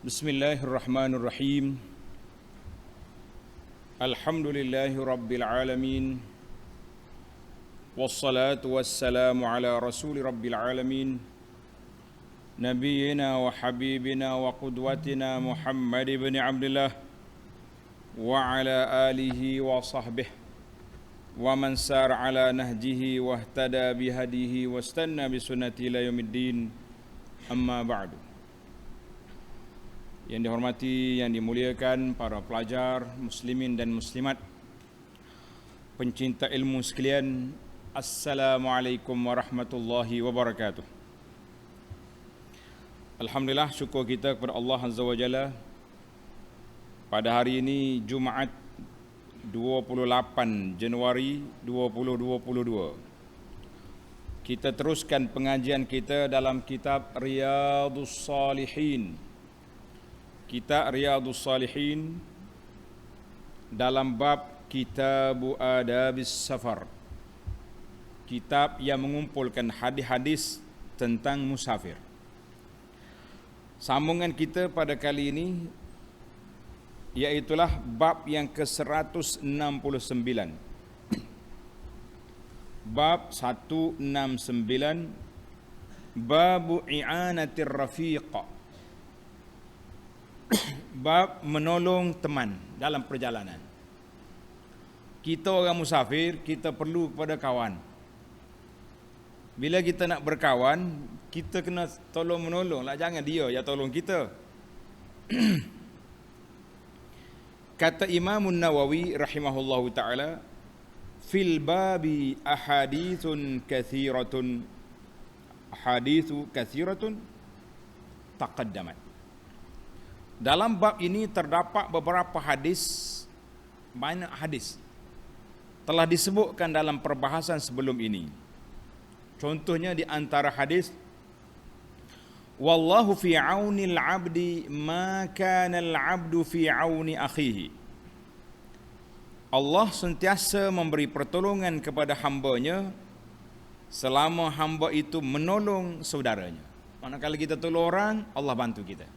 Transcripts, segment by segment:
Bismillahirrahmanirrahim. Alhamdulillahi rabbil alamin. Wassalatu wassalamu ala rasuli rabbil alamin. Nabiyyina wa habibina wa qudwatina Muhammad ibn Abdullah wa ala alihi wa sahbihi wa man sar ala nahjihi wa ihtada bihadihi wa istanna bisunnati ila yaumiddin. Amma ba'du. Yang dihormati, yang dimuliakan para pelajar, muslimin dan muslimat, pencinta ilmu sekalian, Assalamualaikum warahmatullahi wabarakatuh. Alhamdulillah, syukur kita kepada Allah Azza wa Jalla. Pada hari ini Jumaat 28 Januari 2022, kita teruskan pengajian kita dalam kitab Riyadhus Salihin. Kitab Riyadhus Salihin dalam bab Kitabu Adabis Safar, kitab yang mengumpulkan hadis-hadis tentang musafir. Sambungan kita pada kali ini iaitulah bab yang ke-169. Bab 169, Babu I'anatir Rafiq. Bab menolong teman dalam perjalanan. Kita orang musafir, kita perlu kepada kawan. Bila kita nak berkawan, kita kena tolong menolong lah, jangan dia yang tolong kita. Kata Imam Nawawi rahimahullahu taala, fil babi ahaditsu kathiratun taqaddamat. Dalam bab ini terdapat beberapa hadis, banyak hadis telah disebutkan dalam perbahasan sebelum ini. Contohnya di antara hadis, wallahu fi aunil abdi ma kana al abdu fi auni akhihi. Allah sentiasa memberi pertolongan kepada hamba-Nya selama hamba itu menolong saudaranya. Manakala kita tolong orang, Allah bantu kita.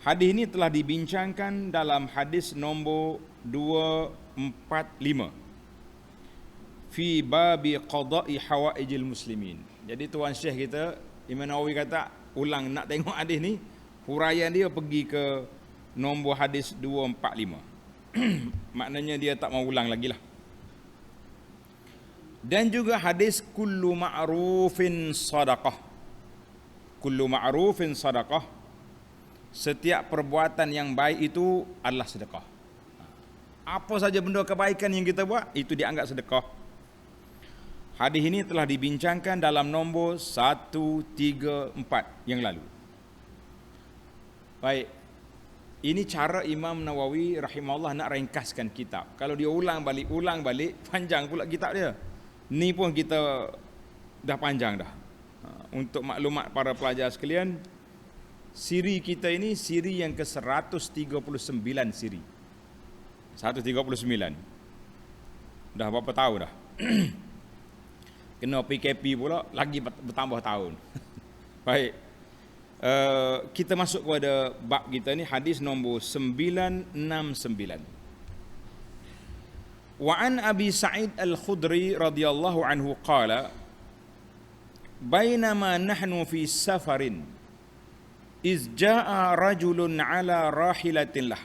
Hadis ini telah dibincangkan dalam hadis nombor 245 fi babi qada'i hawaijil muslimin. Jadi tuan syekh kita Imam Nawawi kata ulang, nak tengok hadis ni, huraian dia pergi ke nombor hadis 245. Maknanya dia tak mau ulang lagi lah. Dan juga hadis kullu ma'rufin sadaqah. Kullu ma'rufin sadaqah. Setiap perbuatan yang baik itu adalah sedekah. Apa saja benda kebaikan yang kita buat, itu dianggap sedekah. Hadis ini telah dibincangkan dalam nombor 134 yang lalu. Baik, ini cara Imam Nawawi rahimahullah nak ringkaskan kitab. Kalau dia ulang balik, panjang pula kitab dia. Ni pun kita dah panjang dah. Untuk maklumat para pelajar sekalian, siri kita ini siri yang ke-139 siri. 139. Dah berapa tahun dah? Kena PKP pula, lagi bertambah tahun. Baik. Kita masuk kepada bab kita ni, hadis nombor 969. Wa an Abi Sa'id Al-Khudri radhiyallahu anhu qala, bainama nahnu fi safarin iz jaa rajulun ala rahilatin lah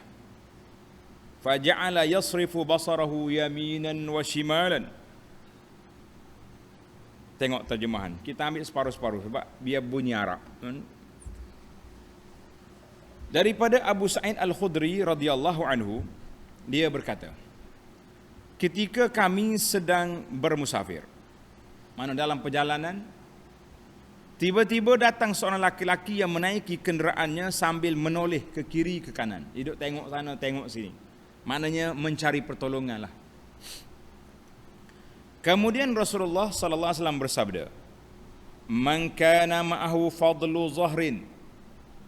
faja'ala yasrifu basarahu yaminan wa shimalan. Tengok terjemahan, kita ambil separuh-separuh sebab biar bunyi Arab. Daripada Abu Sa'id Al-Khudri radhiyallahu anhu, dia berkata, ketika kami sedang bermusafir, mana dalam perjalanan, tiba-tiba datang seorang laki-laki yang menaiki kenderaannya sambil menoleh ke kiri ke kanan. Duduk tengok sana, tengok sini. Maknanya mencari pertolongan lah. Kemudian Rasulullah sallallahu alaihi wasallam bersabda, "Man kana ma'ahu fadlu zahrin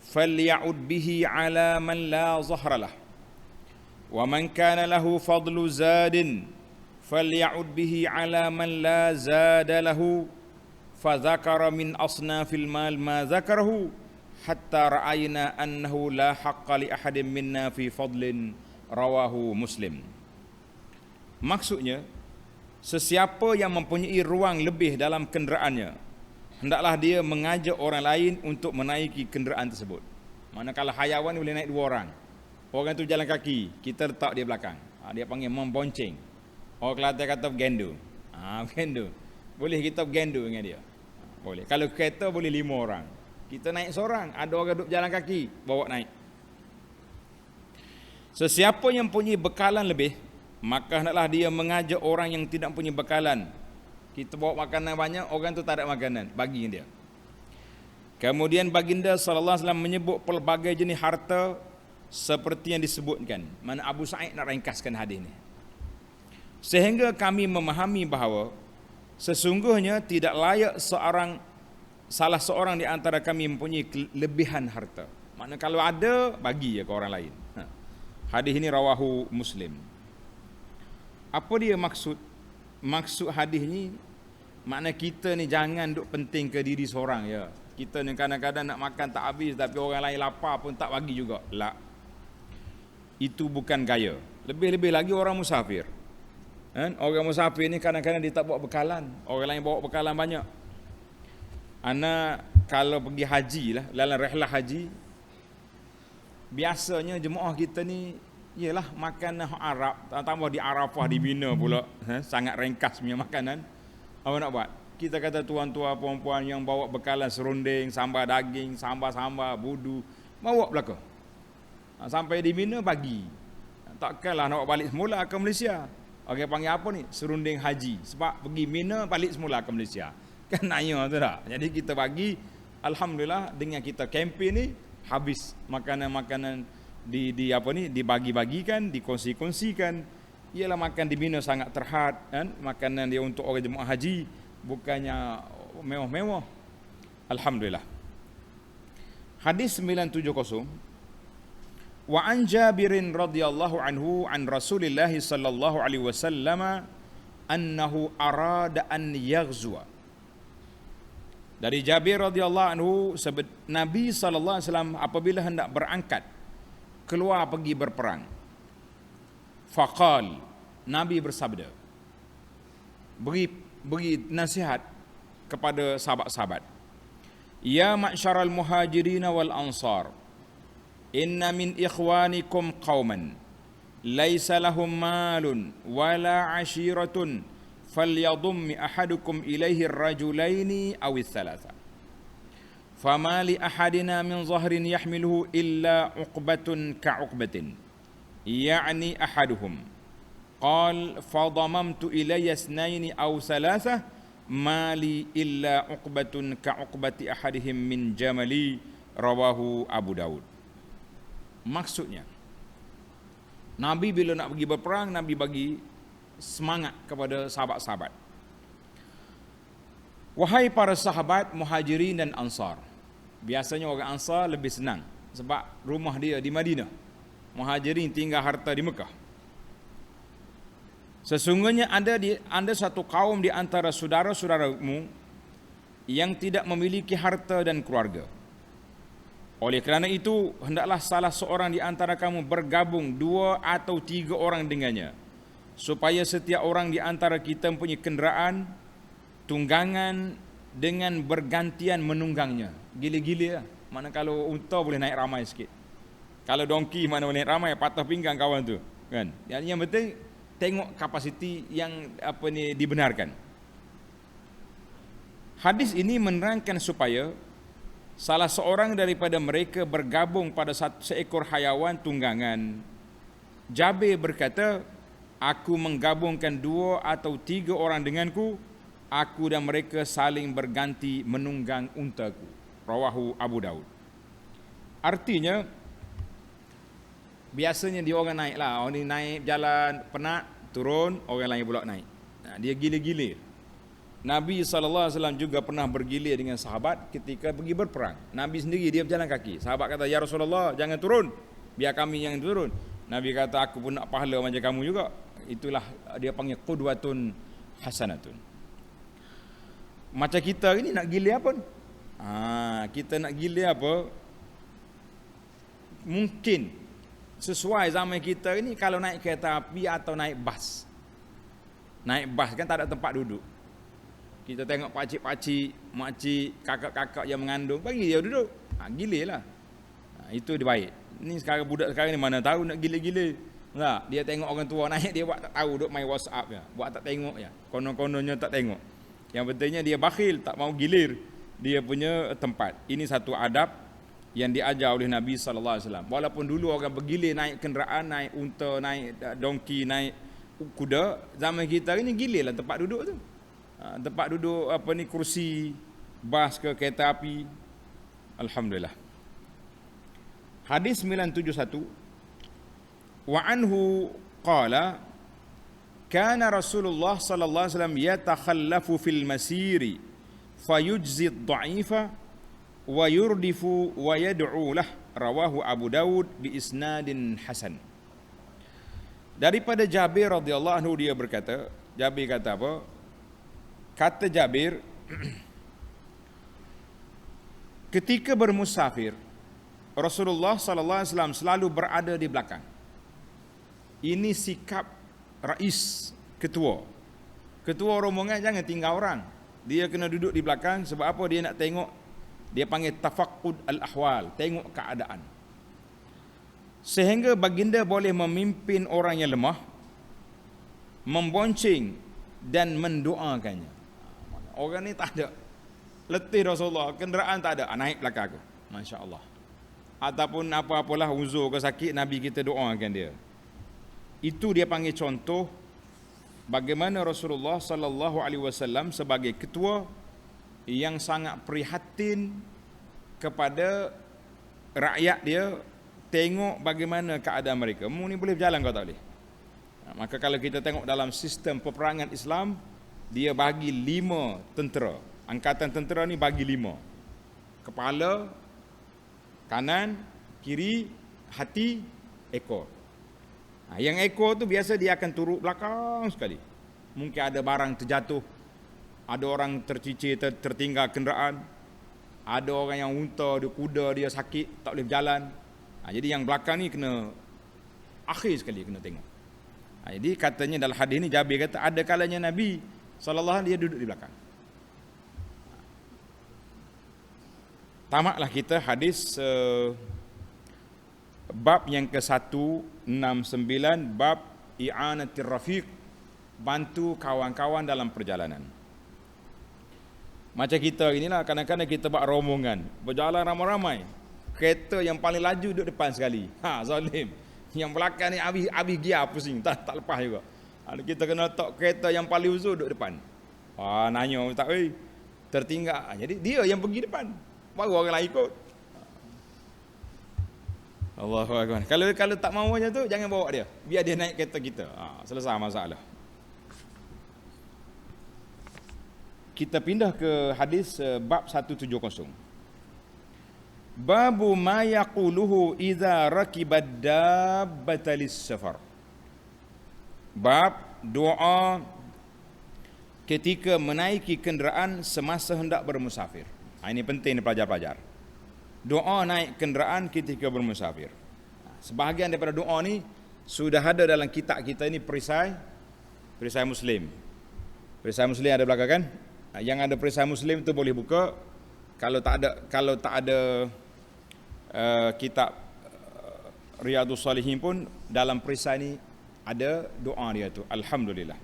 falya'ud bihi 'ala man la zahra lah. Wa man kana lahu fadlu zadin falya'ud bihi 'ala man la zada lahu. Fadzakara min asnafil mal ma zakarahu hatta ra'ayna annahu la haqqa li ahadin minna fi fadlin, rawahu Muslim. Maksudnya, sesiapa yang mempunyai ruang lebih dalam kenderaannya, hendaklah dia mengajak orang lain untuk menaiki kenderaan tersebut. Manakala hayawan boleh naik 2 orang. Orang tu jalan kaki, kita letak dia belakang. Dia panggil membonceng. Orang Kelantan kata bergendo. Bergendo. Boleh kita bergendo dengan dia. Boleh. Kalau kereta boleh 5 orang. Kita naik seorang, ada orang duduk jalan kaki, bawa naik. Sesiapa yang punya bekalan lebih, maka hendaklah dia mengajak orang yang tidak punya bekalan. Kita bawa makanan banyak, orang tu tak ada makanan, bagi dia. Kemudian baginda sallallahu alaihi wasallam menyebut pelbagai jenis harta seperti yang disebutkan. Mana Abu Sa'id nak ringkaskan hadis ni. Sehingga kami memahami bahawa sesungguhnya tidak layak salah seorang di antara kami mempunyai kelebihan harta. Maknanya kalau ada, bagi je ke orang lain. Hadis ini rawahu Muslim. Apa dia maksud? Maksud hadis ni, makna kita ni jangan duk penting ke diri seorang ya. Kita ni kadang-kadang nak makan tak habis, tapi orang lain lapar pun tak bagi juga. La. Itu bukan gaya. Lebih-lebih lagi orang musafir. Orang musafir ni kadang-kadang dia tak bawa bekalan. Orang lain bawa bekalan banyak. Ana kalau pergi haji lah, dalam rihlah haji, biasanya jemaah kita ni ialah makanan Arab, tambah di Arafah di Mina pula, sangat ringkas punya makanan. Apa nak buat? Kita kata tuan-tuan puan-puan yang bawa bekalan serunding, sambal daging, sambal-sambal, budu, bawa belaka. Sampai di Mina bagi. Takkanlah nak balik semula ke Malaysia. Orang panggil apa ni? Serunding haji. Sebab pergi Mina balik semula ke Malaysia. Kan nanya tu tak? Jadi kita bagi, alhamdulillah dengan kita kempen ni habis makanan-makanan dibagi-bagikan, dikongsi-kongsikan. Ialah makan di Mina sangat terhad kan? Makanan dia untuk orang jemaah haji, bukannya mewah-mewah. Alhamdulillah. Hadis 970. Wa an Jabirin radhiyallahu anhu an Rasulillah sallallahu alaihi wasallam annahu arada an yaghzuwa. Dari Jabir radhiyallahu anhu, Nabi sallallahu alaihi wasallam apabila hendak berangkat keluar pergi berperang, faqal, Nabi bersabda, beri nasihat kepada sahabat-sahabat, ya ma'syaral muhajirin wal ansar, inna min ikhwanikum qauman laisa lahum malun wala ashiratun falyadhum ahadukum ilaihi ar-rajulaini aw ats-tsalatsa fama li ahadina min zahrin yahmiluhu illa uqbatun ka'uqbatin ya'ni ahaduhum qal fadamamtu ilayya ithnaini aw thalatha ma li illa uqbatun ka'uqbati ahadihim min jamali, rawahu Abu Daud. Maksudnya, Nabi bila nak pergi berperang, Nabi bagi semangat kepada sahabat-sahabat. Wahai para sahabat Muhajirin dan Ansar. Biasanya orang Ansar lebih senang sebab rumah dia di Madinah. Muhajirin tinggal harta di Mekah. Sesungguhnya anda satu kaum di antara saudara-saudaramu yang tidak memiliki harta dan keluarga. Oleh kerana itu, hendaklah salah seorang di antara kamu bergabung 2 atau 3 orang dengannya, supaya setiap orang di antara kita mempunyai kenderaan, tunggangan dengan bergantian menunggangnya. Gila-gila lah. Mana kalau unta boleh naik ramai sikit. Kalau dongki mana boleh naik ramai, patah pinggang kawan tu. Kan? Yang penting tengok kapasiti yang dibenarkan. Hadis ini menerangkan supaya salah seorang daripada mereka bergabung pada seekor hayawan tunggangan. Jabir berkata, aku menggabungkan 2 atau 3 orang denganku, aku dan mereka saling berganti menunggang untaku. Rawahu Abu Daud. Artinya, biasanya dia orang naik lah. Orang ni naik jalan, penat, turun, orang lain pula naik. Dia gila-gila. Nabi SAW juga pernah bergilir dengan sahabat ketika pergi berperang. Nabi sendiri dia berjalan kaki. Sahabat kata, ya Rasulullah, jangan turun, biar kami yang turun. Nabi kata, aku pun nak pahala macam kamu juga. Itulah dia panggil qudwatun hasanatun. Macam kita ni nak gilir apa? Kita nak gilir apa? mungkin sesuai zaman kita ini kalau naik kereta api atau naik bas. Naik bas kan tak ada tempat duduk. Kita tengok pakcik-pakcik, makcik, kakak-kakak yang mengandung, bagi dia duduk. Gila lah. Itu dia baik. Ni sekarang budak sekarang ni mana tahu nak gila-gila. Tak, dia tengok orang tua naik, dia buat tak tahu, duk main WhatsApp je. Buat tak tengok je. Konon-kononnya tak tengok. Yang pentingnya dia bakhil, tak mau gilir dia punya tempat. Ini satu adab yang diajar oleh Nabi SAW. Walaupun dulu orang bergilir naik kenderaan, naik unta, naik donkey, naik kuda, zaman kita ni gilir lah tempat duduk tu. Tempat duduk kursi bas ke kereta api. Alhamdulillah. Hadis 971, wa anhu qala kana Rasulullah sallallahu alaihi wasallam yatakhallafu fil masiri fayujzi ad-dha'ifa wa yurdifu wa yad'u lah, rawahu Abu Daud bi isnadin hasan. Daripada Jabir radhiyallahu anhu, dia berkata, Jabir kata apa? Kata Jabir, ketika bermusafir Rasulullah sallallahu alaihi wasallam selalu berada di belakang. Ini sikap rais, ketua. Ketua rombongan jangan tinggal orang. Dia kena duduk di belakang. Sebab apa? Dia nak tengok, dia panggil tafaqqud al-ahwal, tengok keadaan. Sehingga baginda boleh memimpin orang yang lemah, membonceng dan mendoakannya. Orang ni tak ada letih Rasulullah, kenderaan tak ada, naik belakang aku. Masya-Allah. Ataupun apa-apalah uzur ke sakit, Nabi kita doakan dia. Itu dia panggil contoh bagaimana Rasulullah sallallahu alaihi wasallam sebagai ketua yang sangat prihatin kepada rakyat dia, tengok bagaimana keadaan mereka. Mu ni boleh berjalan kau tak boleh. Maka kalau kita tengok dalam sistem peperangan Islam, dia bagi 5 tentera. Angkatan tentera ni bagi 5. Kepala, kanan, kiri, hati, ekor. Yang ekor tu biasa dia akan turut belakang sekali. Mungkin ada barang terjatuh, ada orang tercicir, tertinggal kenderaan, ada orang yang unta, dia kuda, dia sakit, tak boleh berjalan. Jadi yang belakang ni kena akhir sekali kena tengok. Jadi katanya dalam hadis ni Jabir kata ada kalanya Nabi sallallahu alaihi wasallam dia duduk di belakang. Tamatlah kita hadis bab yang ke-169, bab i'anatir rafiq, bantu kawan-kawan dalam perjalanan. Macam kita inilah, kadang-kadang kita buat rombongan, berjalan ramai-ramai, kereta yang paling laju duduk depan sekali. Zalim. Yang belakang ni habis gear pusing, tak lepas juga. Kita kena letak kereta yang paling uzur duduk depan. Nanya tak, tertinggal. Jadi dia yang pergi depan, baru orang lain ikut. Allahu Akbar. Kalau tak mahu macam tu, jangan bawa dia. Biar dia naik kereta kita. Selesai masalah. Kita pindah ke hadis bab 170. Babu ma yaquluhu idza rakibad dabbata lis-safar. Bab doa ketika menaiki kenderaan semasa hendak bermusafir. Ini penting pelajar-pelajar. Doa naik kenderaan ketika bermusafir. Sebahagian daripada doa ni sudah ada dalam kitab kita ini, perisai Muslim. Perisai Muslim ada belakang kan? Yang ada perisai Muslim tu boleh buka. Kalau tak ada kitab Riyadhus Shalihin pun dalam perisai ni ada doa dia tu. Alhamdulillah.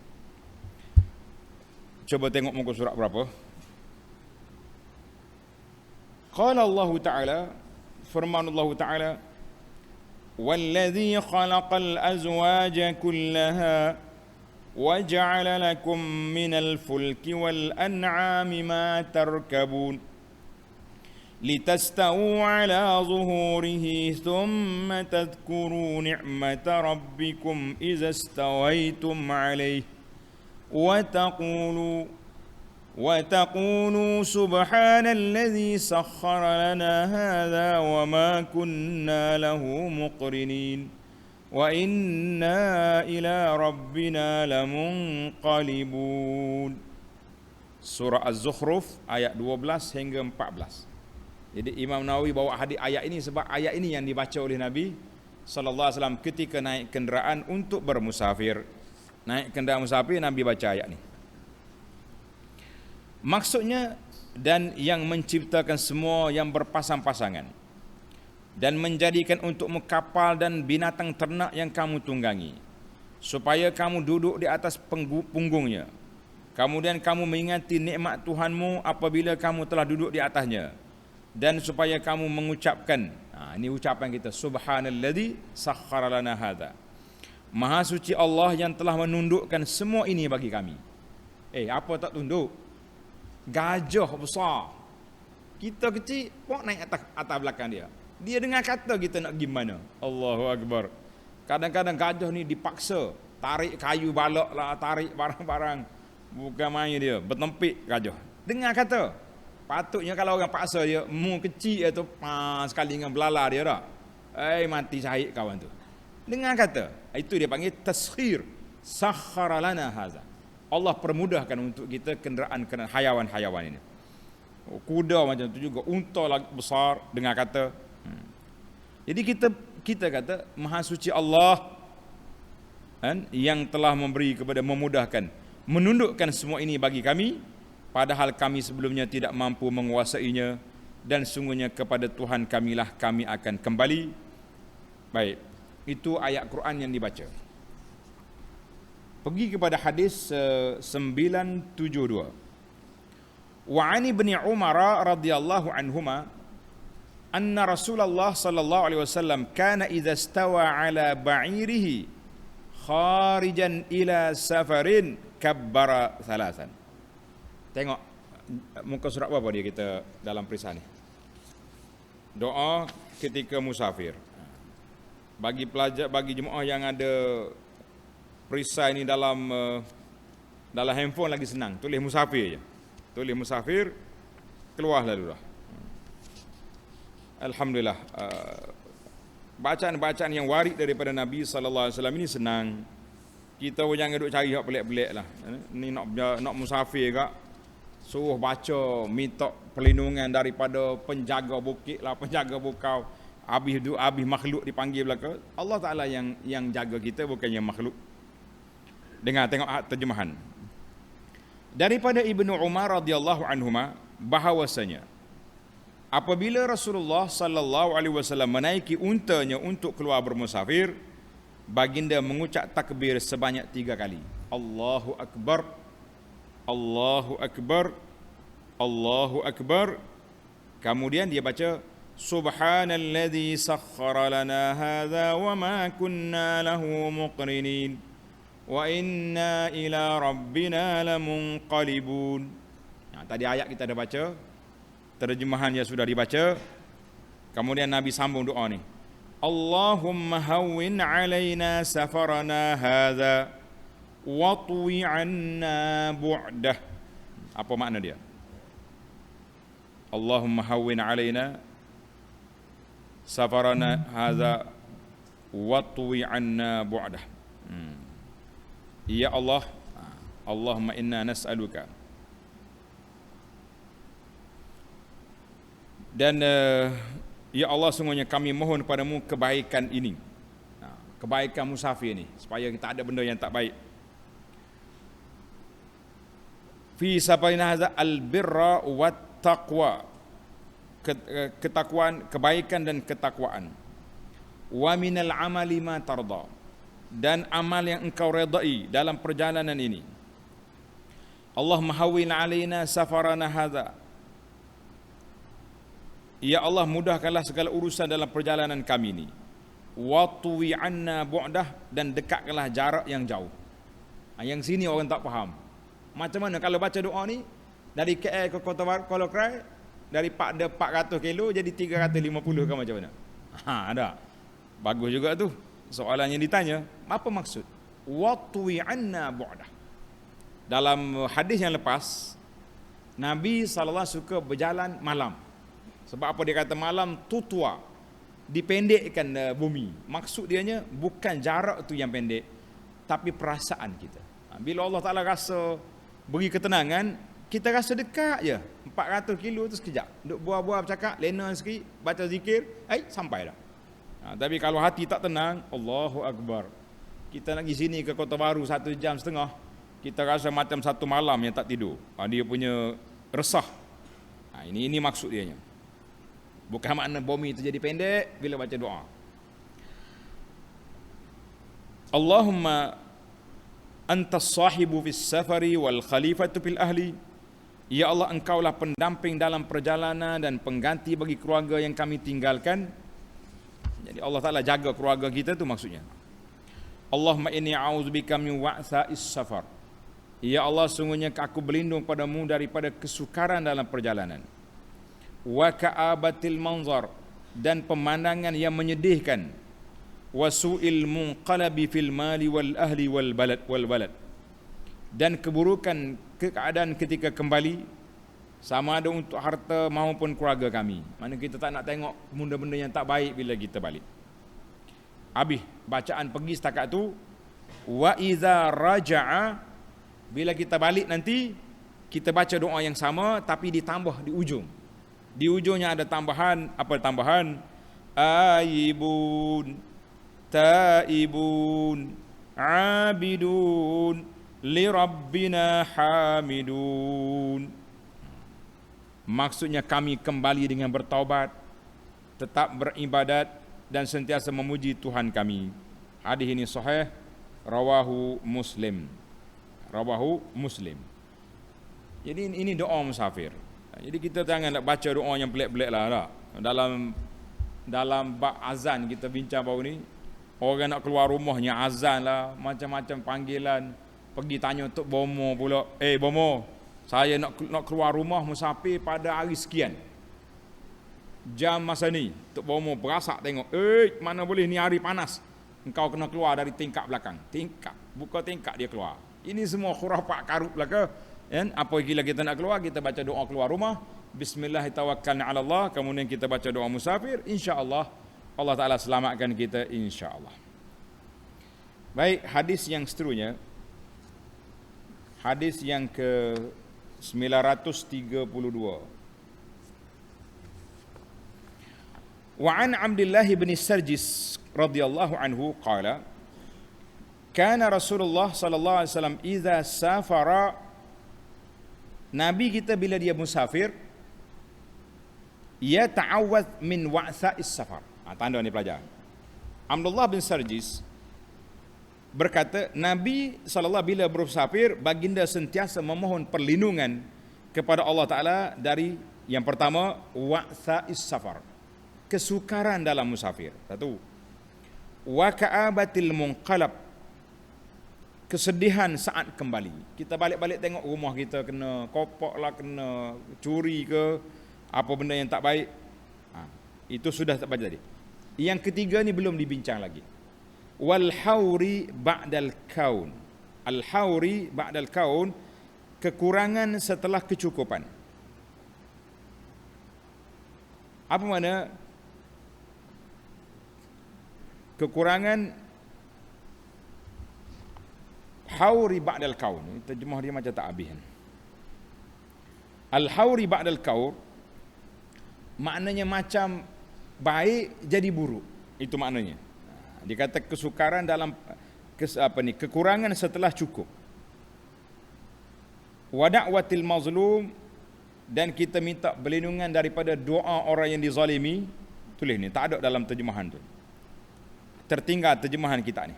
Coba tengok muka surat berapa. Qala Allah Ta'ala, firman Allah Ta'ala, وَالَّذِي خَلَقَ الْأَزْوَاجَ كُلَّهَا وَجَعَلَ لَكُم مِّنَ الْفُلْكِ وَالْأَنْعَامِ مَا تَرْكَبُونَ لِتَسْتَوُوا عَلَى ظُهُورِهِ ثُمَّ تَذْكُرُوا نِعْمَةَ رَبِّكُمْ إِذَا اسْتَوَيْتُمْ عَلَيْهِ وَتَقُولُوا سُبْحَانَ الَّذِي سَخَّرَ لَنَا هَذَا وَمَا كُنَّا لَهُ مُقْرِنِينَ وَإِنَّا إِلَى رَبِّنَا لَمُنْقَلِبُونَ. Surah Az-Zukhruf ayat 12 hingga 14. Jadi Imam Nawawi bawa hadis ayat ini sebab ayat ini yang dibaca oleh Nabi sallallahu alaihi wasallam ketika naik kenderaan untuk bermusafir. Naik kenderaan musafir, Nabi baca ayat ni. Maksudnya, dan yang menciptakan semua yang berpasang-pasangan dan menjadikan untukmu kapal dan binatang ternak yang kamu tunggangi, supaya kamu duduk di atas punggungnya. Kemudian kamu mengingati nikmat Tuhanmu apabila kamu telah duduk di atasnya, dan supaya kamu mengucapkan, ini ucapan kita, subhanalladzi sakhkhara lana hadza. Maha suci Allah yang telah menundukkan semua ini bagi kami. Apa tak tunduk? Gajah besar. Kita kecil, kok naik atas belakang dia. Dia dengar kata kita nak gimana. Allahu Akbar. Kadang-kadang gajah ni dipaksa, tarik kayu balak lah, tarik barang-barang. Bukan main dia, bertempik gajah. Dengar kata. Patutnya kalau orang paksa dia, mu kecil tu sekali dengan belala dia dah. Mati syahid kawan tu. Dengar kata. Itu dia panggil taskhir. Sakhkhara lana hadza. Allah permudahkan untuk kita kenderaan hayawan-hayawan ini. Kuda macam tu juga, unta lagi besar, dengar kata. Jadi kita kata Maha Suci Allah kan, yang telah memberi kepada, memudahkan, menundukkan semua ini bagi kami, padahal kami sebelumnya tidak mampu menguasainya, dan sungguhnya kepada Tuhan kamilah kami akan kembali. Baik, itu ayat Quran yang dibaca. Pergi kepada hadis 972. Wa 'ani ibn Umar radhiyallahu anhuma anna Rasulullah sallallahu alaihi wasallam kana idza stawa ala ba'irihi kharijan ila safarin kabbara thalathan. Tengok muka surat apa dia kita dalam perisai ni. Doa ketika musafir. Bagi pelajar, bagi jemaah yang ada perisai ni dalam handphone lagi senang, tulis musafir je. Tulis musafir, keluar lalu dah. Alhamdulillah. Bacaan-bacaan yang warid daripada Nabi sallallahu alaihi wasallam ini senang. Kita pun jangan duk cari hak pelik-pelik lah. Ni nak musafir kak, suruh baca, minta perlindungan daripada penjaga bukit lah, penjaga bukau. Habis makhluk dipanggil belaka. Allah Ta'ala yang jaga kita, bukan yang makhluk. Dengar, tengok terjemahan. Daripada Ibnu Umar radhiyallahu anhuma bahawasanya apabila Rasulullah sallallahu alaihi wasallam menaiki untanya untuk keluar bermusafir, baginda mengucap takbir sebanyak 3 kali. Allahu Akbar, Allahu Akbar, Allahu Akbar. Kemudian dia baca subhanalladzi sakhkhara lana hadza wa ma kunna lahu muqrinin wa inna ila rabbina lamunqalibun. Tadi ayat kita dah baca, terjemahannya sudah dibaca. Kemudian Nabi sambung doa ni. Allahumma hawwin alaina safarana hadza wa tuwi anna bu'dah. Apa makna dia? Allahumma hawwin alaina safarana hadza wa tuwi anna bu'dah. Ya Allah, Allahumma inna nas'aluka. Dan ya Allah, sungguhnya kami mohon padamu kebaikan ini, kebaikan musafir ini, supaya kita ada benda yang tak baik. Fi safarina hadza albirra wat taqwa, ketakwaan, kebaikan dan ketakwaan. Wa minal amali ma tarda, dan amal yang engkau redai dalam perjalanan ini. Allahumma hawwin alaina safarana hadza. Ya Allah, mudahkanlah segala urusan dalam perjalanan kami ini. Wa tuwi anna bu'dah, dan dekatkanlah jarak yang jauh. Yang sini orang tak faham. Macam mana kalau baca doa ni dari KL ke Kota Kuala Krai, daripada 400 kilo jadi 350 ke macam mana? Ada. Bagus juga tu. Soalan yang ditanya, apa maksud? Wa tuwi anna bu'dah. Dalam hadis yang lepas, Nabi sallallahu suka berjalan malam. Sebab apa dia kata malam? Tutua, dipendekkan bumi. Maksud dianya bukan jarak tu yang pendek, tapi perasaan kita. Bila Allah Ta'ala rasa beri ketenangan, kita rasa dekat je, 400 kilo tu sekejap. Duk buah-buah bercakap, lena sikit, baca zikir, sampai dah. Tapi kalau hati tak tenang, Allahu Akbar. Kita nak pergi sini ke Kota Baru 1 jam setengah, kita rasa macam satu malam yang tak tidur. Dia punya resah. Ini maksud dia. Bukan makna bumi tu jadi pendek bila baca doa. Allahumma antas sahibu fis safari wal khalifatu fil ahli. Ya Allah, engkaulah pendamping dalam perjalanan dan pengganti bagi keluarga yang kami tinggalkan. Jadi Allah Ta'ala jaga keluarga kita tu maksudnya. Allahumma inni a'udzubika min wa'tha'is safar. Ya Allah, sungguhnya aku berlindung padamu daripada kesukaran dalam perjalanan. Wa ka'abatil manzar, dan pemandangan yang menyedihkan. Wa su'il munqalabi fil mali wal ahli wal balad. Dan keburukan keadaan ketika kembali, sama ada untuk harta maupun keluarga kami. Mana kita tak nak tengok benda-benda yang tak baik bila kita balik. Habis bacaan pergi setakat tu. Wa iza raja'a, bila kita balik nanti kita baca doa yang sama tapi ditambah di ujung. Di ujungnya ada tambahan, apa tambahan? Aibun, taibun, abidun, li rabbina hamidun. Maksudnya kami kembali dengan bertaubat, tetap beribadat dan sentiasa memuji Tuhan kami. Hadis ini sahih, rawahu Muslim. Jadi ini doa musafir. Jadi kita jangan nak baca doa yang pelik-pelik lah tak? Dalam bab azan kita bincang baru ni, orang nak keluar rumahnya azan lah, macam-macam panggilan. Pergi tanya Tok Bomo pula, Bomo, saya nak keluar rumah musafir pada hari sekian, jam masa ni. Tok Bomo berasak tengok, mana boleh ni hari panas, engkau kena keluar dari tingkap belakang. Buka tingkap dia keluar. Ini semua khurafat karut belaka. Apa gila kita nak keluar, kita baca doa keluar rumah, bismillahirrahmanirrahim, ala Allah, kemudian kita baca doa musafir, insya-Allah Allah Taala selamatkan kita, insya-Allah. Baik, hadis yang seterusnya, hadis yang ke 932. Wa an Abdullah bin Sarjis radhiyallahu anhu qala kana Rasulullah sallallahu alaihi wasallam idza safara, Nabi kita bila dia musafir, ya ta'awwadz min wa'tha'is safar. Tanda ni pelajar. Abdullah bin Sarjis berkata, Nabi sallallahu bila bermusafir, baginda sentiasa memohon perlindungan kepada Allah Taala dari yang pertama, wa'tha'is safar, kesukaran dalam musafir. Satu. Wa ka'abatil munqalab, kesedihan saat kembali. Kita balik-balik tengok rumah kita kena kopok lah, kena curi ke, apa benda yang tak baik. Itu sudah tak baca tadi. Yang ketiga ni belum dibincang lagi. Wal hauri ba'dal kaun. Al hauri ba'dal kaun, kekurangan setelah kecukupan. Apa makna kekurangan? Hauri ba'dal kaun, terjemah dia macam tak habis. Al-hauri ba'dal kaun maknanya macam baik jadi buruk. Itu maknanya. Dia kata kesukaran dalam kekurangan setelah cukup. Wa da'watil mazlum, dan kita minta perlindungan daripada doa orang yang dizalimi. Tulis ni, tak ada dalam terjemahan tu. Tertinggal terjemahan kita ni.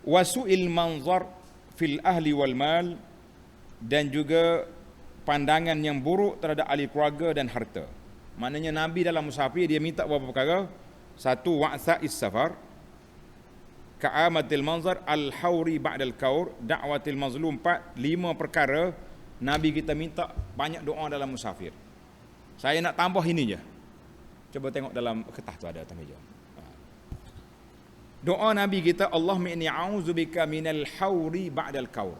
Wasu'il manzar fil ahli wal mal, dan juga pandangan yang buruk terhadap ahli keluarga dan harta. Maknanya Nabi dalam musafir dia minta beberapa perkara. Satu, wa'tha'is safar, ka'amatil manzar, al-hauri ba'dal kaur, da'watil mazlum. 5 perkara Nabi kita minta banyak doa dalam musafir. Saya nak tambah ini je. Cuba tengok dalam kertas tu ada atas meja. Doa Nabi kita, Allahumma inni a'udzubika minal hauri ba'dal kaur.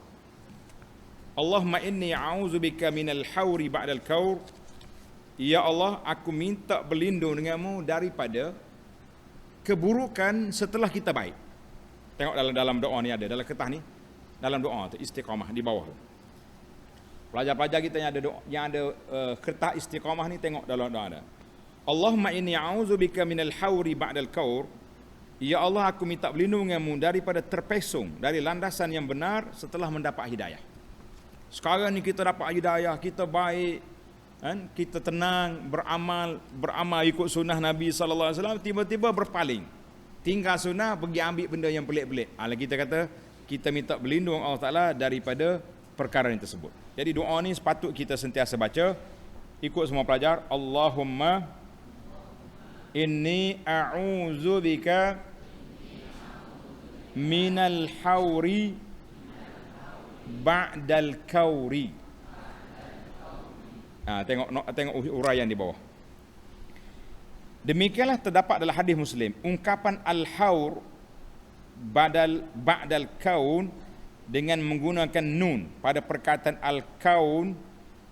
Allahumma inni a'udzubika minal hauri ba'dal kaur. Ya Allah, aku minta berlindung denganmu daripada keburukan setelah kita baik. Tengok dalam doa ni ada, dalam kertas ni, dalam doa tu istiqamah di bawah. Pelajar-pelajar kita yang ada kertas istiqamah ni tengok dalam doa ada. Allahumma inni a'udzubika minal hauri ba'dal kaur. Ya Allah, aku minta perlindunganmu daripada terpesong dari landasan yang benar setelah mendapat hidayah. Sekarang ni kita dapat hidayah, kita baik, kan? Kita tenang, beramal ikut sunnah Nabi sallallahu alaihi wasallam, tiba-tiba berpaling. Tinggal sunnah, pergi ambil benda yang pelik-pelik. Kita kata kita minta berlindung Allah Taala daripada perkara yang tersebut. Jadi doa ni sepatut kita sentiasa baca. Ikut semua pelajar. Allahumma inni a'udzubika minal hauri ba'dal kauri. Tengok uraian di bawah. Demikianlah terdapat dalam hadis Muslim ungkapan al-haur ba'dal kaun dengan menggunakan nun pada perkataan al-kaun.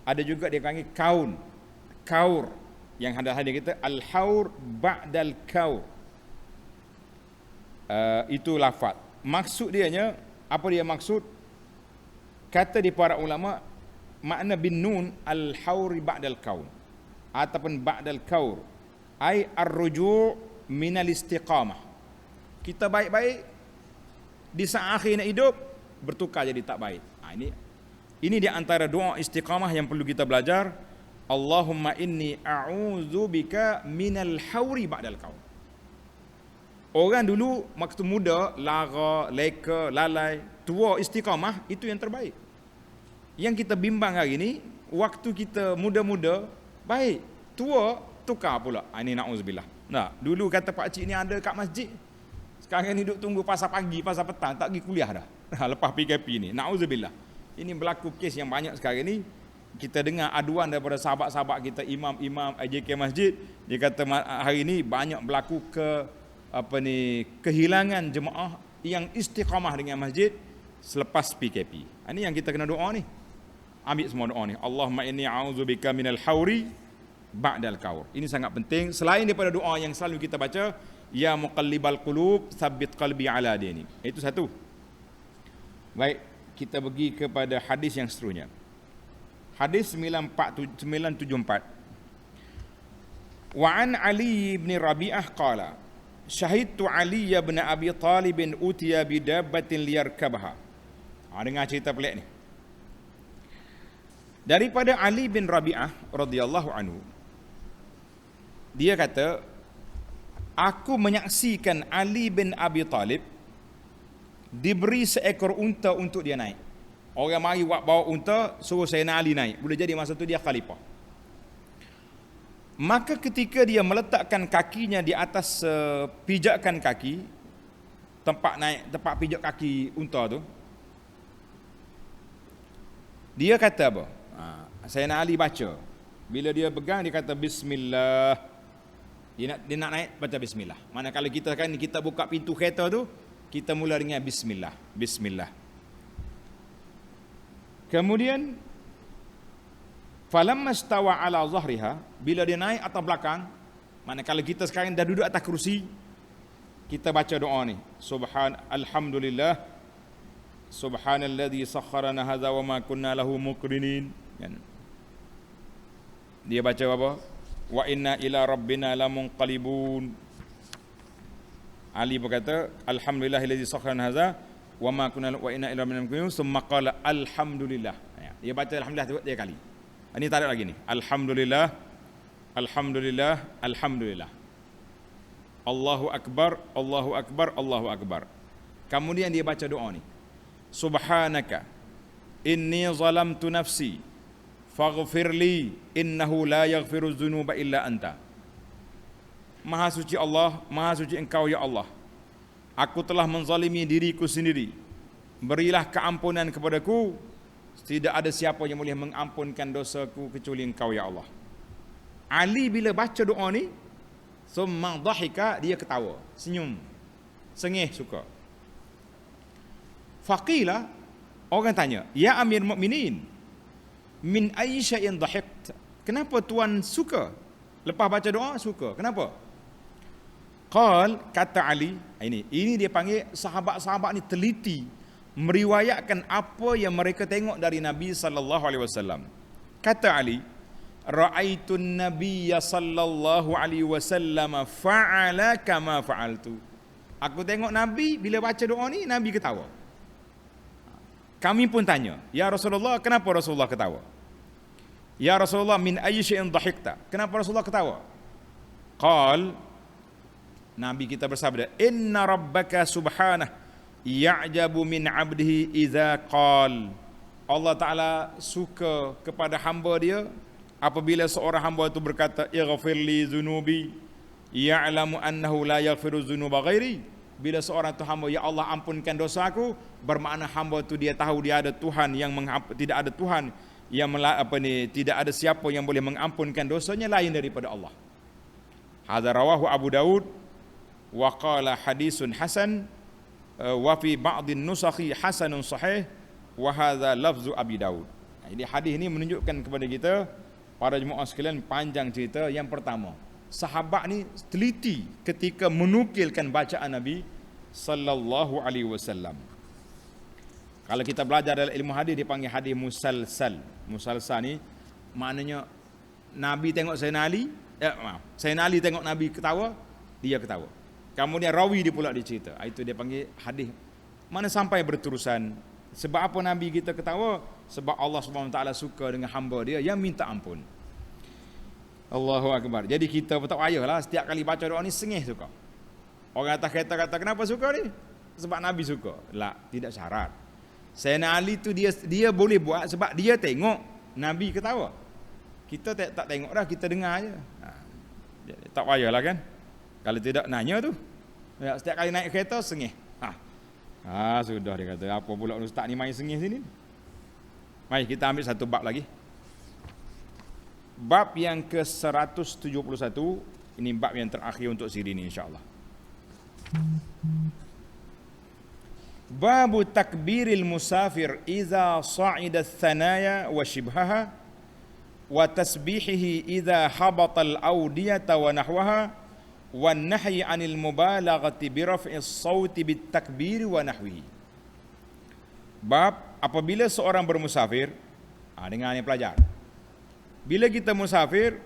Ada juga dia panggil kaur yang ada hadis kita al-haur ba'dal kaur. Itu lafaz. Maksud dianya, apa dia maksud? Kata di para ulama, makna bin nun al-hauri ba'dal kaun ataupun ba'dal kaur ai ar-ruju' minal istiqamah. Kita baik-baik, di saat akhir nak hidup bertukar jadi tak baik. Ini di antara doa istiqamah yang perlu kita belajar. Allahumma inni a'udzubika minal hauri ba'dal kaun. Orang dulu waktu muda lara, leka, lalai, tua istiqamah, itu yang terbaik. Yang kita bimbang hari ni, waktu kita muda-muda baik, tua tukar pula. Ini na'udzubillah. Nah, dulu kata pak cik ni ada kat masjid. Sekarang ni duduk tunggu pasar pagi, pasar petang, tak pergi kuliah dah. Lepas PKP ni, na'udzubillah. Ini berlaku kes yang banyak sekarang ni. Kita dengar aduan daripada sahabat-sahabat kita, imam-imam IJK masjid, dia kata hari ni banyak berlaku kehilangan jemaah yang istiqamah dengan masjid selepas PKP. Ini yang kita kena doa ni. Ambil semua doa ni. Allahumma inni a'udzubika minal hauri ba'dal kaur. Ini sangat penting. Selain daripada doa yang selalu kita baca, ya muqallibal qulub tsabbit qalbi ala dini. Itu satu. Baik, kita pergi kepada hadis yang seterusnya. Hadis 974. Wa an Ali bin Rabi'ah qala syahidtu Ali bin Abi Talib utiya bi dabbatin liyarkabha. Dengar cerita pelik ni. Daripada Ali bin Rabi'ah radhiyallahu anhu, dia kata, aku menyaksikan Ali bin Abi Talib diberi seekor unta untuk dia naik. Orang mari bawa unta, suruh Sayyidina Ali naik. Boleh jadi masa tu dia khalifah. Maka ketika dia meletakkan kakinya di atas pijakan kaki, tempat pijak kaki unta tu, dia kata apa? Sayyidina Ali baca. Bila dia pegang, dia kata bismillah. Dia nak naik, baca bismillah. Manakala kita buka pintu kereta tu, kita mula dengan bismillah. Bismillah. Kemudian falamma stawa ala zahriha, bila dia naik atas belakang, manakala kita sekarang dah duduk atas kerusi, kita baca doa ni. Alhamdulillah subhanalladzi sakharana hadza wa ma kunna lahu muqrinin. Dia baca apa? Wa inna ila rabbina lamunqalibun. Ali berkata, alhamdulillahilladzi sakharana hadza wa ma kunna wa inna ila rabbina lamunqalibun. Summa qala alhamdulillah. Dia baca alhamdulillah 3 kali. Ini tarik lagi ni. Alhamdulillah, alhamdulillah, alhamdulillah. Allahu akbar, Allahu akbar, Allahu akbar. Kemudian dia baca doa ni. Subhanaka inni zalamtu nafsi faghfirli innahu la yaghfiru dzunuba illa anta. Maha suci Allah, maha suci Engkau ya Allah. Aku telah menzalimi diriku sendiri. Berilah keampunan kepadaku. Tidak ada siapa yang boleh mengampunkan dosaku kecuali Engkau ya Allah. Ali bila baca doa ni, summa dhahika, dia ketawa, senyum, sengih suka. Faqila, orang tanya, ya Amir Mukminin, min ayyi syai'in dhahiqta? Kenapa tuan suka? Lepas baca doa suka. Kenapa? Qal, kata Ali, ini dia panggil sahabat-sahabat ni teliti, meriwayatkan apa yang mereka tengok dari Nabi sallallahu alaihi wasallam. Kata Ali, ra'aitun nabiyya sallallahu alaihi wasallam fa'ala kama fa'altu. Aku tengok Nabi bila baca doa ni, Nabi ketawa. Kami pun tanya, ya Rasulullah, kenapa Rasulullah ketawa? Ya Rasulullah, min ayyi syai'in dhahikta? Kenapa Rasulullah ketawa? Qal, Nabi kita bersabda, inna rabbaka subhanah ya'jabu min 'abdihi idza qal. Allah Taala suka kepada hamba dia apabila seorang hamba itu berkata, ighfirli dzunubi ya'lamu annahu la yaghfiru dzunuba ghairi. Bila seorang itu hamba, ya Allah ampunkan dosa aku, bermakna hamba itu dia tahu dia ada Tuhan yang tidak ada Tuhan yang tidak ada siapa yang boleh mengampunkan dosanya lain daripada Allah. Hadza rawahu Abu Daud wa qala hadisun hasan wa fi ba'dhin nusakhi hasanun sahih wa hadza lafzu Abi Daud. Jadi hadis ini menunjukkan kepada kita para jemaah sekalian panjang cerita. Yang pertama, sahabat ni teliti ketika menukilkan bacaan Nabi sallallahu alaihi wasallam. Kalau kita belajar dalam ilmu hadis dipanggil hadis musalsal. Musalsal ni maknanya Nabi tengok Sayyidina Ali, Sayyidina Ali tengok Nabi ketawa, dia ketawa. Kemudian rawi dia pula dicerita. Itu dia panggil hadis mana sampai berterusan. Sebab apa Nabi kita ketawa? Sebab Allah Subhanahu Wa Taala suka dengan hamba dia yang minta ampun. Allahu Akbar. Jadi kita tak payahlah setiap kali baca doa ni sengih suka. Orang atas kereta kata kenapa suka ni? Sebab Nabi suka. La, tidak syarat. Sayyidina Ali tu dia boleh buat sebab dia tengok Nabi ketawa. Kita tak tengok dah, kita dengar aje. Tak payahlah kan? Kalau tidak nanya tu. Ya, setiap kali naik kereta sengih. Sudah dia kata, apa pula ustaz ni main sengih sini? Mari kita ambil satu bab lagi. Bab yang ke-171, ini bab yang terakhir untuk siri ini insya-Allah. Babu takbiril musafir idza sa'ida ats-thanaya wa shibhaha wa tasbihihi idza habata al-awdiyata wa nahwaha wa nahyi 'anil mubalaghati bi raf'is sauti bit takbir wa nahwihi. Bab apabila seorang bermusafir, dengar ni pelajar. Bila kita musafir,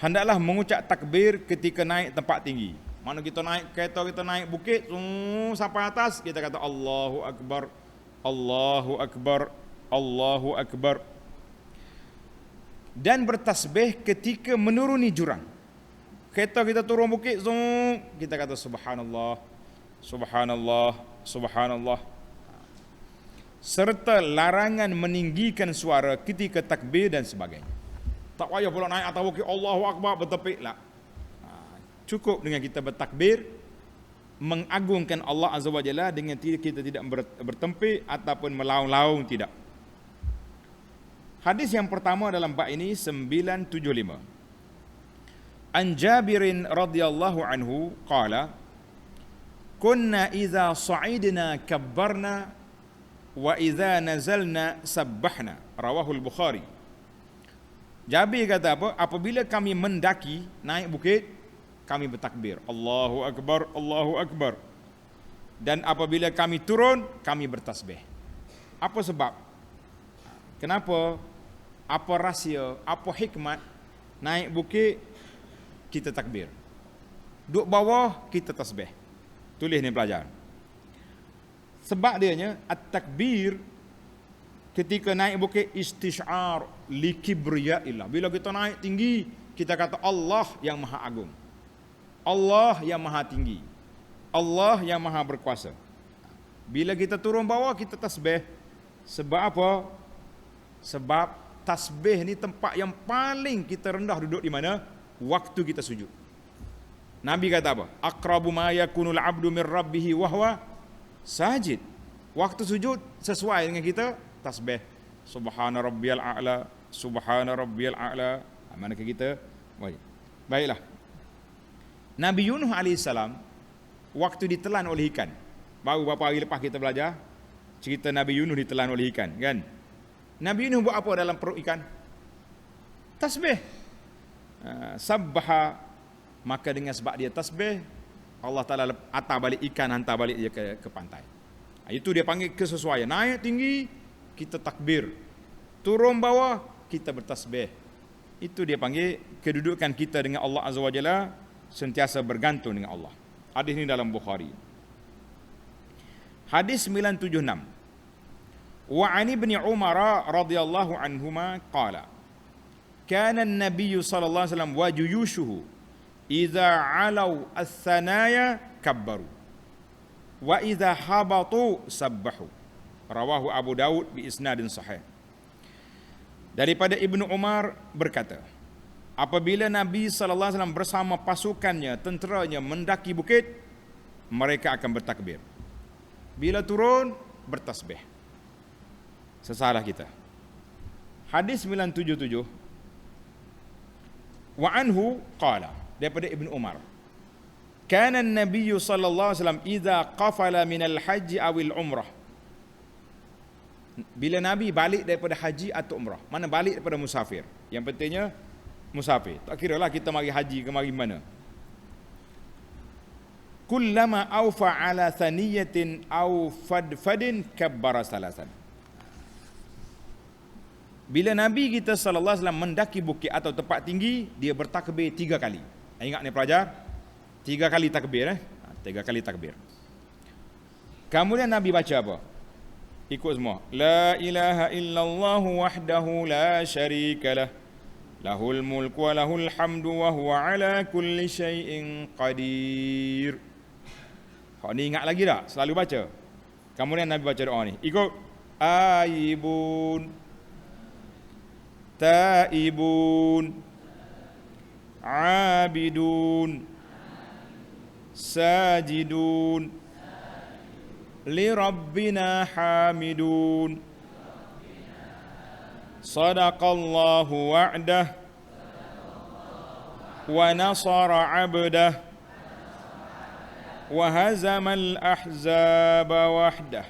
hendaklah mengucap takbir ketika naik tempat tinggi. Mana kita naik kereta, kita naik bukit, sampai atas, kita kata Allahu Akbar, Allahu Akbar, Allahu Akbar. Dan bertasbih ketika menuruni jurang. Kereta kita turun bukit, kita kata Subhanallah, Subhanallah, Subhanallah. Serta larangan meninggikan suara ketika takbir dan sebagainya. Tak payah pula naik atas bukit Allahu Akbar bertepik lah. Cukup dengan kita bertakbir, mengagungkan Allah Azza wa Jalla dengan kita tidak bertempik ataupun melaung-laung, tidak. Hadis yang pertama dalam bab ini 975. An Jabirin radhiyallahu anhu qala kunna idza sa'idna kabbarna wa idza nazalna sabbahna. Rawahul Bukhari. Jabir kata apa? Apabila kami mendaki, naik bukit, kami bertakbir. Allahu Akbar, Allahu Akbar. Dan apabila kami turun, kami bertasbih. Apa sebab? Kenapa? Apa rahsia? Apa hikmat? Naik bukit, kita takbir. Duduk bawah, kita tasbih. Tulis ni pelajar. Sebab dianya, at-takbir ketika naik bukit istisyar li kibriyaillah. Bila kita naik tinggi, kita kata Allah yang maha agung, Allah yang maha tinggi, Allah yang maha berkuasa. Bila kita turun bawah, kita tasbih. Sebab apa? Sebab tasbih ni tempat yang paling kita rendah duduk di mana? Waktu kita sujud. Nabi kata apa? Aqrabu ma yakunul abdu min rabbih wa huwa sajid. Waktu sujud sesuai dengan kita tasbih. Subhana rabbiyal a'la, subhana rabbiyal a'la. Manakah kita? Baiklah. Nabi Yunus alaihissalam waktu ditelan oleh ikan. Baru beberapa hari lepas kita belajar cerita Nabi Yunus ditelan oleh ikan, kan? Nabi Yunus buat apa dalam perut ikan? Tasbih. Sabbaha, maka dengan sebab dia tasbih, Allah Taala atar balik ikan, hantar balik dia ke pantai. Itu dia panggil kesesuaian. Naik tinggi, kita takbir. Turun bawah, kita bertasbih. Itu dia panggil kedudukan kita dengan Allah Azza wa Jalla sentiasa bergantung dengan Allah. Hadis ini dalam Bukhari. Hadis 976. Wa 'an Ibni Umar radhiyallahu anhuma qala kana an-nabiy sallallahu alaihi wasallam wa juyushuhu idza 'alaw ath-thanaya kabbaru wa idza habatu sabbahu. Rawahu Abu Daud bi isnadin sahih. Daripada Ibnu Umar berkata, apabila Nabi sallallahu alaihi wasallam bersama pasukannya, tenteranya mendaki bukit, mereka akan bertakbir. Bila turun, bertasbih. Sesalah kita. Hadis 977. Wa anhu qala, daripada Ibnu Umar, kana an-nabiy sallallahu alaihi wasallam idza qafala min al-hajj aw al-umrah. Bila Nabi balik daripada haji atau umrah, mana balik daripada musafir. Yang pentingnya musafir. Tak kira lah kita mari haji ke mari mana. Kullama awfa ala thaniyatin aw fadfadin kabbara salasan. Bila Nabi kita sallallahu alaihi wasallam mendaki bukit atau tempat tinggi, dia bertakbir 3 kali. Ingat ni pelajar? 3 kali takbir 3 kali takbir. Kemudian Nabi baca apa? Ikut semua. La ilaha illallah wahdahu la syarika lah. Lahul mulku wa lahul hamdu wa huwa ala kulli syai'in qadir. Kau ni ingat lagi tak? Selalu baca. Kemudian Nabi baca doa ni. Ikut. Aibun, taibun, abidun, sajidun, li rabbina hamidun. Sadaqallahu wa'dah wa nasara 'abdah wa hazamal ahzaba wahdah.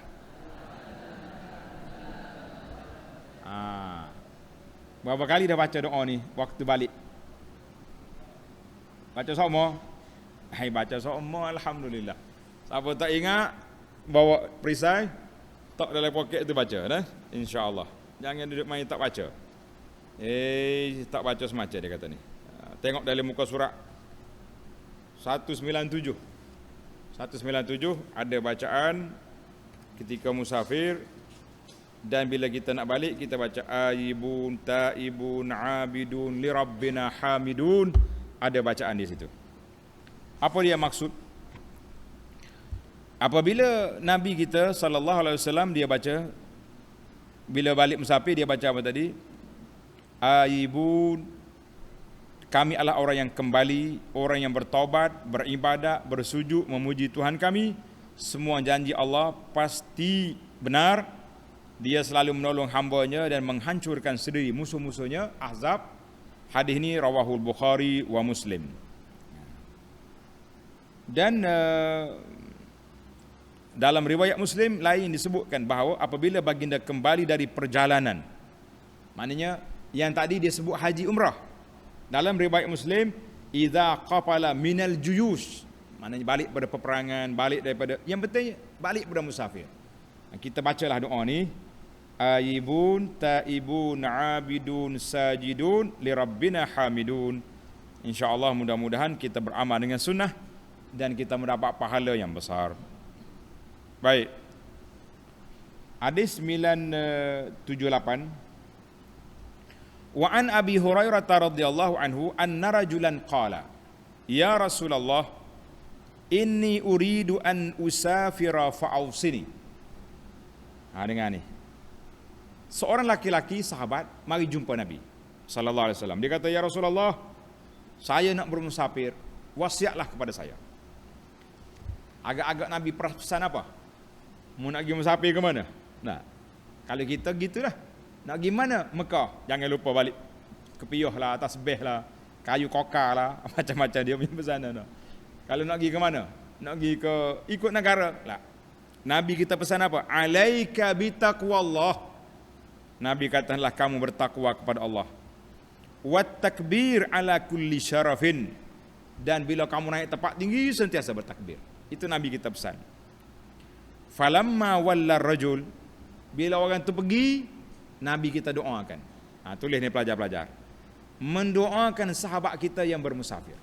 Berapa kali dah baca doa ni waktu balik? Baca semua? Baca semua, alhamdulillah. Siapa tak ingat, bawa perisai, tak dalam poket tu baca dah, insya-Allah. Jangan duduk main tak baca. Tak baca semacam dia kata ni. Tengok dalam muka surat 197. 197 ada bacaan ketika musafir, dan bila kita nak balik kita baca aibun, taibun, abidun, li rabbina hamidun. Ada bacaan di situ. Apa dia maksud? Apabila Nabi kita sallallahu alaihi wasallam dia baca, bila balik musafir dia baca apa tadi? Aibun, kami adalah orang yang kembali, orang yang bertaubat, beribadat, bersujud, memuji Tuhan kami. Semua janji Allah pasti benar. Dia selalu menolong hamba-Nya dan menghancurkan sendiri musuh-musuhnya. Ahzab. Hadis ini rawahul Bukhari wa Muslim. Dan dalam riwayat Muslim lain disebutkan bahawa apabila baginda kembali dari perjalanan, maknanya yang tadi dia sebut haji umrah. Dalam riwayat Muslim, idza qafala minal juyus, maknanya balik pada peperangan, balik daripada, yang penting balik pada musafir. Kita bacalah doa ni. Aibun, taibun, abidun, sajidun, li rabbina hamidun. InsyaAllah mudah-mudahan kita beramal dengan sunnah dan kita mendapat pahala yang besar. Baik. Hadis 978. Wa an Abi Hurairah radhiyallahu anhu anna rajulan qala, ya Rasulullah, inni uridu an usafira fa'awsini. Dengar ni. Seorang laki-laki sahabat mari jumpa Nabi sallallahu alaihi wasallam. Dia kata, ya Rasulullah, saya nak bermusafir, wasiatlah kepada saya. Agak-agak Nabi pesan apa? Mau nak pergi musafir ke mana? Nah, kalau kita gitulah. Nak pergi mana? Mekah. Jangan lupa balik kepiyuh lah, tasbih lah, kayu kokar lah, macam-macam dia punya pesanan lah. Kalau nak pergi ke mana? Nak pergi ke ikut negara lah. Nabi kita pesan apa? Alaika bitaqwallah. Nabi katakanlah kamu bertakwa kepada Allah. Wat takbir ala kulli syarafin. Dan bila kamu naik tempat tinggi sentiasa bertakbir. Itu Nabi kita pesan. Falamma walla rajul, bila orang tu pergi, Nabi kita doakan. Tulis ni pelajar-pelajar. Mendoakan sahabat kita yang bermusafir.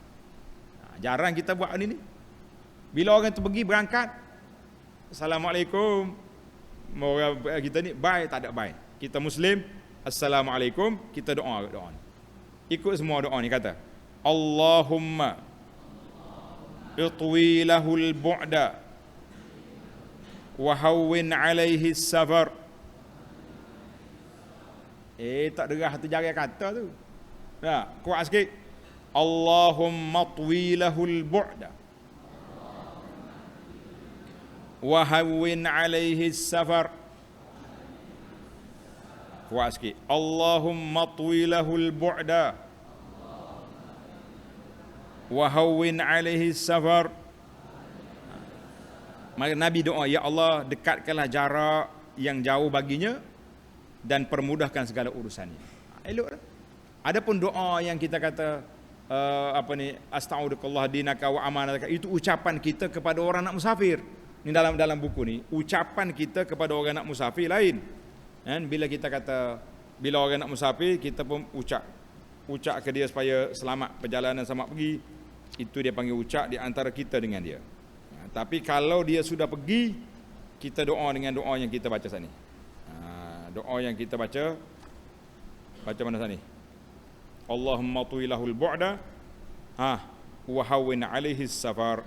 Jarang kita buat ni. Bila orang tu pergi berangkat, Assalamualaikum. Orang kita ni bye, tak ada bye. Kita Muslim, Assalamualaikum, kita doa ni. Ikut semua doa ni, kata Allahumma itwi lahul bu'da wa hawwin alaihi safar. Tak derah tu jari kata tu. Kuat sikit. Allahumma itwi lahul bu'da wa hawwin alaihi safar. Kuat sikit. Allahumma itwi lahul bu'da wa hawwin alaihi safar. Maka Nabi doa, ya Allah, dekatkanlah jarak yang jauh baginya dan permudahkan segala urusannya. Elok dah. Adapun doa yang kita kata astaudikallah dinaka wa amanataka, itu ucapan kita kepada orang nak musafir. Ni dalam buku ni, ucapan kita kepada orang nak musafir lain. Kan, bila kita kata bila orang nak musafir, kita pun ucap ke dia supaya selamat perjalanan, selamat pergi. Itu dia panggil ucap di antara kita dengan dia. Tapi kalau dia sudah pergi, kita doa dengan doa yang kita baca saat ni. Doa yang kita baca mana saat ni? Allahumma tuwi lahul bu'da wa hawwin alaihi safar.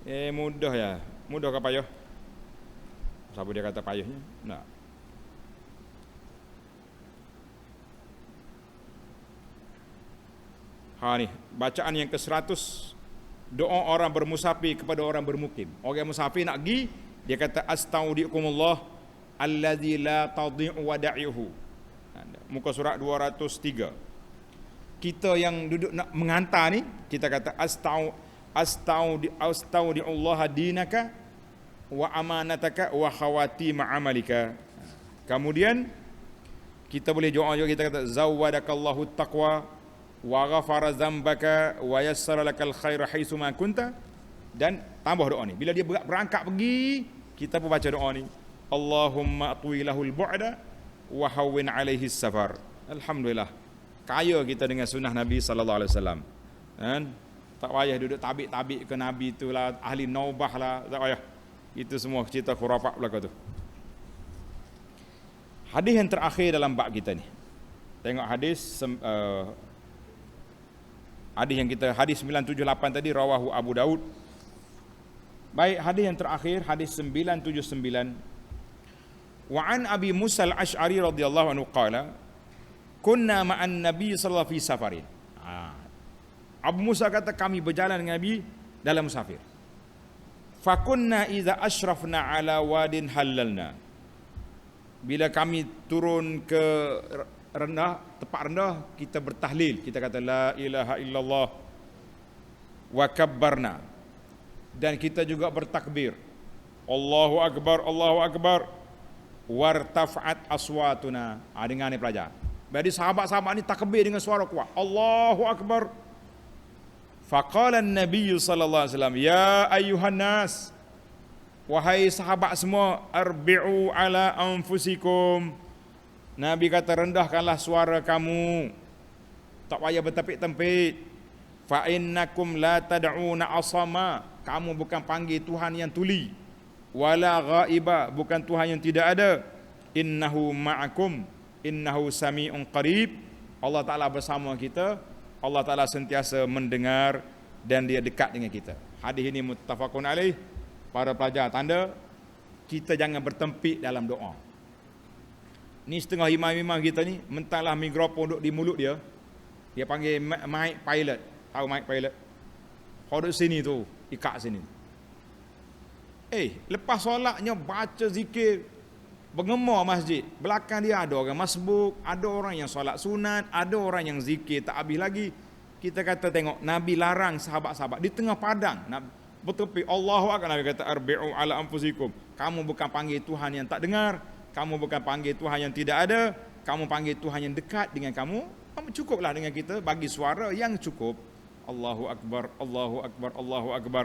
Mudah ya. Mudah ke payah? Siapa dia kata payahnya? Nah. Ni bacaan yang ke-100, doa orang bermusafir kepada orang bermukim. Orang musafir nak pergi, dia kata astaudikumullah allazi la tadhi'u wada'ihu. Muka surat 203. Kita yang duduk nak menghantar ni, kita kata astaudiullah dinaka wa amanataka wa khawatim amalika. Kemudian kita boleh doa juga, kita kata zawwadakallahu taqwa wa ghafara dzambaka wa yassara lakal khaira haitsu ma kunta. Dan tambah doa ni, bila dia berangkat pergi, kita pun baca doa ni, Allahumma atwi lahul bu'da wa hawwin alaihi safar. Alhamdulillah, kaya kita dengan sunnah Nabi sallallahu alaihi wasallam. Kan, tak payah duduk tabik-tabik ke Nabi itulah, ahli naubah lah, tak payah. Itu semua cerita khurafat belaka tu. Hadis yang terakhir dalam bab kita ni, tengok hadis yang kita, hadis 978 tadi rawahu Abu Daud. Baik, hadis yang terakhir, hadis 979. Wa an Abi Musa al-Asy'ari radhiyallahu anhu qala kunna ma'an Nabi sallallahu alaihi safarin. Abu Musa kata, kami berjalan dengan Nabi dalam musafir. Fa kunna idza ashrafna ala wadin halalna. Bila kami turun ke tempat rendah, kita bertahlil, kita kata la ilaha illallah wa kabbarna, dan kita juga bertakbir Allahu akbar, Allahu akbar, wartafa'at aswatuna. Dengar ni pelajar, jadi sahabat-sahabat ni takbir dengan suara kuat, Allahu akbar. Faqala an-nabiy sallallahu alaihi wasallam, ya ayyuhan nas, wahai sahabat semua, arbi'u ala anfusikum. Nabi kata, rendahkanlah suara kamu, tak payah bertepik-tempik. Fa innakum la tad'una asama, kamu bukan panggil Tuhan yang tuli, wala ghaiba, bukan Tuhan yang tidak ada. Innahu ma'akum, innahu sami'un qarib. Allah Ta'ala bersama kita, Allah Ta'ala sentiasa mendengar dan dia dekat dengan kita. Hadis ini muttafaqun alaih. Para pelajar, tanda kita jangan bertempik dalam doa. Ni setengah imam-imam kita ni, mentanglah mikrofon duduk di mulut dia. Dia panggil mic pilot. Tahu mic pilot? Kau duduk sini tu, ikat sini. Lepas solatnya baca zikir, bergema masjid. Belakang dia ada orang masbuk, ada orang yang solat sunat, ada orang yang zikir tak habis lagi. Kita kata tengok, Nabi larang sahabat-sahabat di tengah padang nak bertepi Allahu akbar. Nabi kata arbi'u ala anfusikum. Kamu bukan panggil Tuhan yang tak dengar, kamu bukan panggil Tuhan yang tidak ada, kamu panggil Tuhan yang dekat dengan kamu. Cukuplah dengan kita bagi suara yang cukup. Allahu akbar, Allahu akbar, Allahu akbar.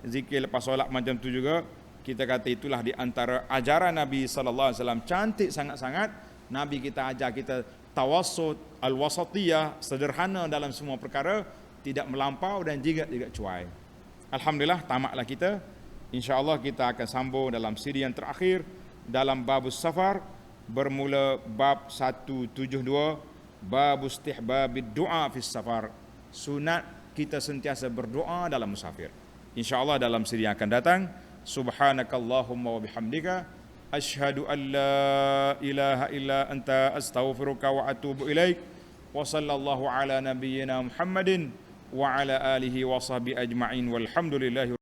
Zikir lepas solat macam tu juga, Kita kata itulah di antara ajaran Nabi sallallahu alaihi wasallam, cantik sangat-sangat. Nabi kita ajar kita tawassut, al-wasatiyah, sederhana dalam semua perkara, tidak melampau dan juga tidak cuai. Alhamdulillah, tamatlah kita. InsyaAllah kita akan sambung dalam siri yang terakhir dalam babus safar, bermula bab 172, bab istihbabid du'a fis safar, sunat kita sentiasa berdoa dalam musafir. InsyaAllah dalam siri yang akan datang. Subhanakallahumma wa bihamdika asyhadu an la ilaha illa anta astaghfiruka wa atubu ilaik. Wa sallallahu ala nabiyyina Muhammadin wa ala alihi wa sahbihi ajma'in walhamdulillahi